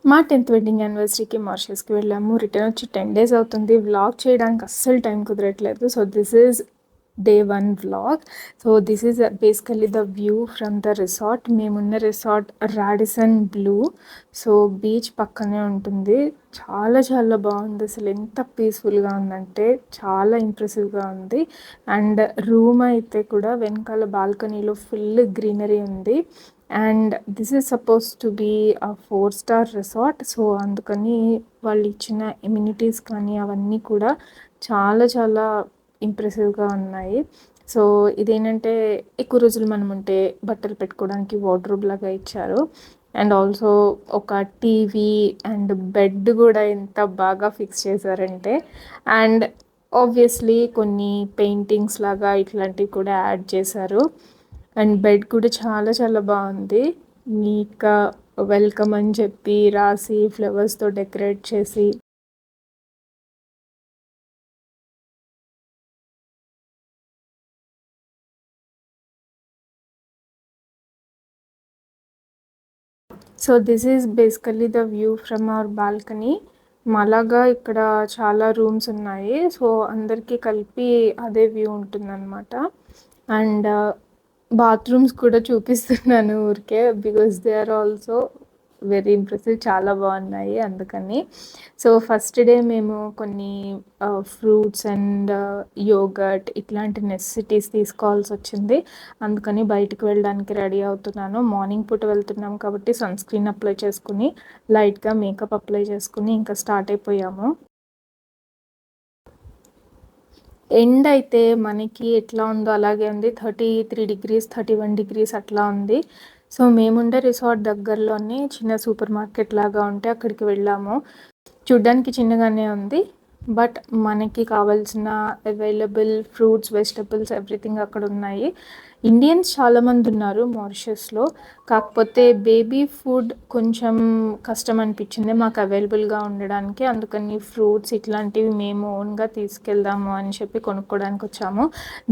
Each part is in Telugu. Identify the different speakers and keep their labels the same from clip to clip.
Speaker 1: మా 10th వెడ్డింగ్ యానివర్సరీకి మారిషస్‌కి వెళ్ళాము. రిటర్న్ వచ్చి 10 డేస్ అవుతుంది. వ్లాగ్ చేయడానికి అస్సలు టైం కుదరట్లేదు. So, this is day 1 vlog. So, this is basically the view from the resort. మేమున్న resort Radisson Blu. So, beach పక్కనే ఉంటుంది. చాలా చాలా బాగుంది. అసలు ఎంత పీస్‌ఫుల్‌గా ఉందంటే చాలా ఇంప్రెసివ్‌గా ఉంది. అండ్ రూమ్ అయితే కూడా వెనకాల బాల్కనీలో ఫుల్ గ్రీనరీ ఉంది. And this is suppose to be 4 star resort. So, అందుకని వాళ్ళు ఇచ్చిన ఎమ్యూనిటీస్ కానీ అవన్నీ కూడా చాలా చాలా ఇంప్రెసివ్‌గా ఉన్నాయి. సో, ఇదేంటంటే ఎక్కువ రోజులు మనం ఉంటే బట్టలు పెట్టుకోవడానికి వార్డ్రోబ్ లాగా ఇచ్చారు. అండ్ ఆల్సో ఒక టీవీ అండ్ బెడ్ కూడా ఎంత బాగా ఫిక్స్ చేశారంటే, అండ్ ఆబ్వియస్లీ కొన్ని పెయింటింగ్స్ లాగా ఇట్లాంటివి కూడా యాడ్ చేశారు. అండ్ బెడ్ కూడా చాలా చాలా బాగుంది. నీట్‌గా వెల్కమ్ అని చెప్పి రాసి ఫ్లవర్స్‌తో డెకరేట్ చేసి so this is basically the view from our balcony. మాలాగా ఇక్కడ చాలా రూమ్స్ ఉన్నాయి. సో, అందరికీ కలిపి అదే వ్యూ ఉంటుందన్నమాట. అండ్ బాత్రూమ్స్ కూడా చూపిస్తున్నాను ఊరికే because they are also very impressive. చాలా బాగున్నాయి అందుకని. సో, ఫస్ట్ డే మేము కొన్ని ఫ్రూట్స్ అండ్ యోగర్ట్ ఇట్లాంటి నెసెసిటీస్ తీసుకోవాల్సి వచ్చింది. అందుకని బయటికి వెళ్ళడానికి రెడీ అవుతున్నాను. మార్నింగ్ పూట వెళ్తున్నాం కాబట్టి సన్ స్క్రీన్ అప్లై చేసుకుని లైట్గా మేకప్ అప్లై చేసుకుని ఇంకా స్టార్ట్ అయిపోయాము. ఎండ్ అయితే మనకి ఎట్లా ఉందో అలాగే ఉంది. 33 డిగ్రీస్ 31 డిగ్రీస్ అట్లా ఉంది. సో, మేముండే రిసార్ట్ దగ్గరలోనే చిన్న సూపర్ మార్కెట్ లాగా ఉంటే అక్కడికి వెళ్ళాము. చూడ్డానికి చిన్నగానే ఉంది. బట్ మనకి కావాల్సిన అవైలబుల్ ఫ్రూట్స్, వెజిటబుల్స్ ఎవ్రీథింగ్ అక్కడ ఉన్నాయి. ఇండియన్స్ చాలామంది ఉన్నారు మారిషస్‌లో. కాకపోతే బేబీ ఫుడ్ కొంచెం కష్టం అనిపించింది మాకు అవైలబుల్‌గా ఉండడానికి. అందుకని ఫ్రూట్స్ ఇట్లాంటివి మేము ఓన్‌గా తీసుకెళ్దాము అని చెప్పి కొనుక్కోవడానికి వచ్చాము.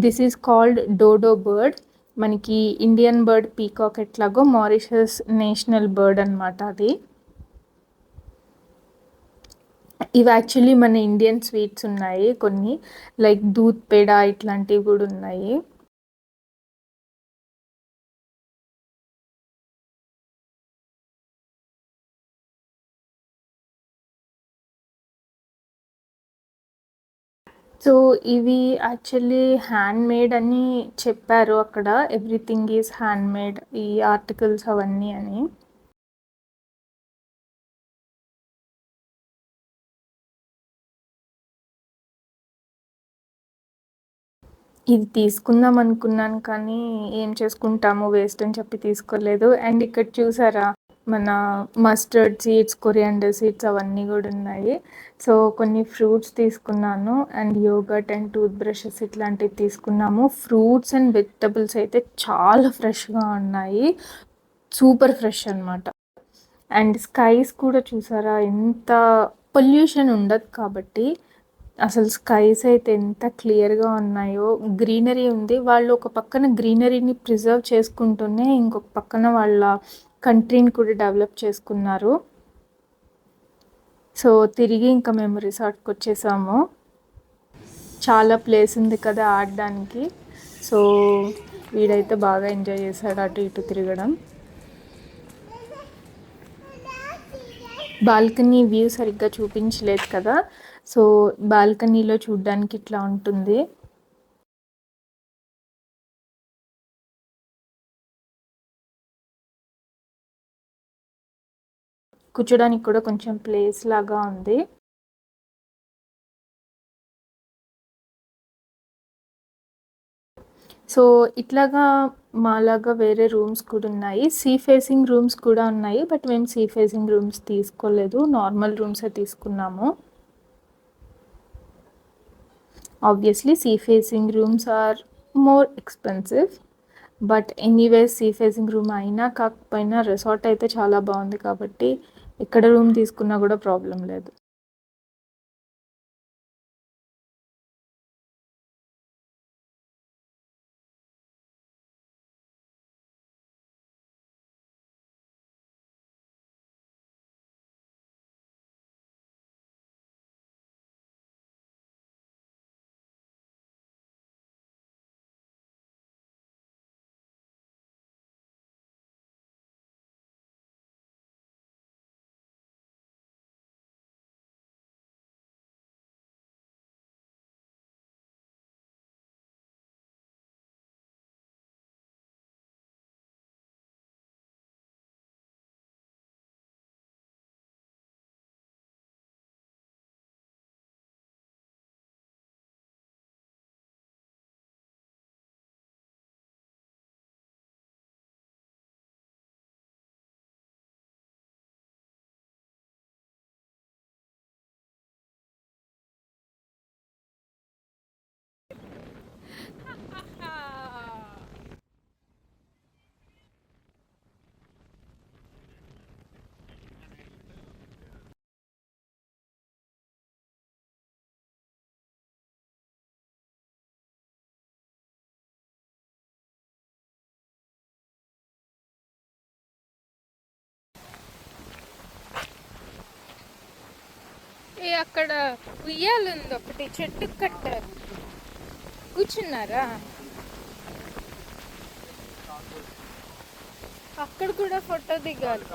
Speaker 1: This is called Dodo bird. మనకి ఇండియన్ బర్డ్ పీకాక్ ఎట్లాగో మారిషస్ నేషనల్ బర్డ్ అనమాట అది. ఇవి యాక్చువల్లీ మన ఇండియన్ స్వీట్స్ ఉన్నాయి కొన్ని, లైక్ దూద్ పేడ ఇట్లాంటివి కూడా ఉన్నాయి. సో ఇవి యాక్చువల్లీ హ్యాండ్ మేడ్ అని చెప్పారు అక్కడ. ఎవ్రీథింగ్ ఈజ్ హ్యాండ్ మేడ్ ఈ ఆర్టికల్స్ అవన్నీ అని. ఇది తీసుకుందాం అనుకున్నాను కానీ ఏం చేసుకుంటాము వేస్ట్ అని చెప్పి తీసుకోలేదు. అండ్ ఇక్కడ చూసారా మన మస్టర్డ్ సీడ్స్, కొరియాండర్ సీడ్స్ అవన్నీ కూడా ఉన్నాయి. సో కొన్ని ఫ్రూట్స్ తీసుకున్నాను and yoghurt and tooth brushes ఇట్లాంటివి తీసుకున్నాము. ఫ్రూట్స్ అండ్ వెజిటబుల్స్ అయితే చాలా ఫ్రెష్గా ఉన్నాయి. సూపర్ ఫ్రెష్ అనమాట. అండ్ స్కైస్ కూడా చూసారా ఎంత పొల్యూషన్ ఉండదు కాబట్టి అసలు స్కైస్ అయితే ఎంత క్లియర్గా ఉన్నాయో. గ్రీనరీ ఉంది. వాళ్ళు ఒక పక్కన గ్రీనరీని ప్రిజర్వ్ చేసుకుంటూనే ఇంకొక పక్కన వాళ్ళ కంట్రీని కూడా డెవలప్ చేసుకున్నారు. సో తిరిగి ఇంకా మేము రిసార్ట్కి వచ్చేసాము. చాలా ప్లేస్ ఉంది కదా ఆడడానికి. సో వీడైతే బాగా ఎంజాయ్ చేశాడు అటు ఇటు తిరగడం. బాల్కనీ వ్యూ సరిగ్గా చూపించలేదు కదా. సో బాల్కనీలో చూడ్డానికి ఇట్లా ఉంటుంది. కూర్చోడానికి కూడా కొంచెం ప్లేస్ లాగా ఉంది. సో ఇట్లాగా మాలాగా వేరే రూమ్స్ కూడా ఉన్నాయి. సీ ఫేసింగ్ రూమ్స్ కూడా ఉన్నాయి. బట్ మేము సీ ఫేసింగ్ రూమ్స్ తీసుకోలేదు. నార్మల్ రూమ్సే తీసుకున్నాము. Obviously sea facing rooms are more expensive. But anyways sea facing room అయినా కాకపోయినా రిసార్ట్ అయితే చాలా బాగుంది కాబట్టి ఎక్కడ రూమ్ తీసుకున్నా కూడా ప్రాబ్లం లేదు. ఏ అక్కడ ఉయ్యాలుంది ఒకటి, చెట్టు కట్టారు. కూర్చున్నారా? అక్కడ కూడా ఫోటో దిగాలి.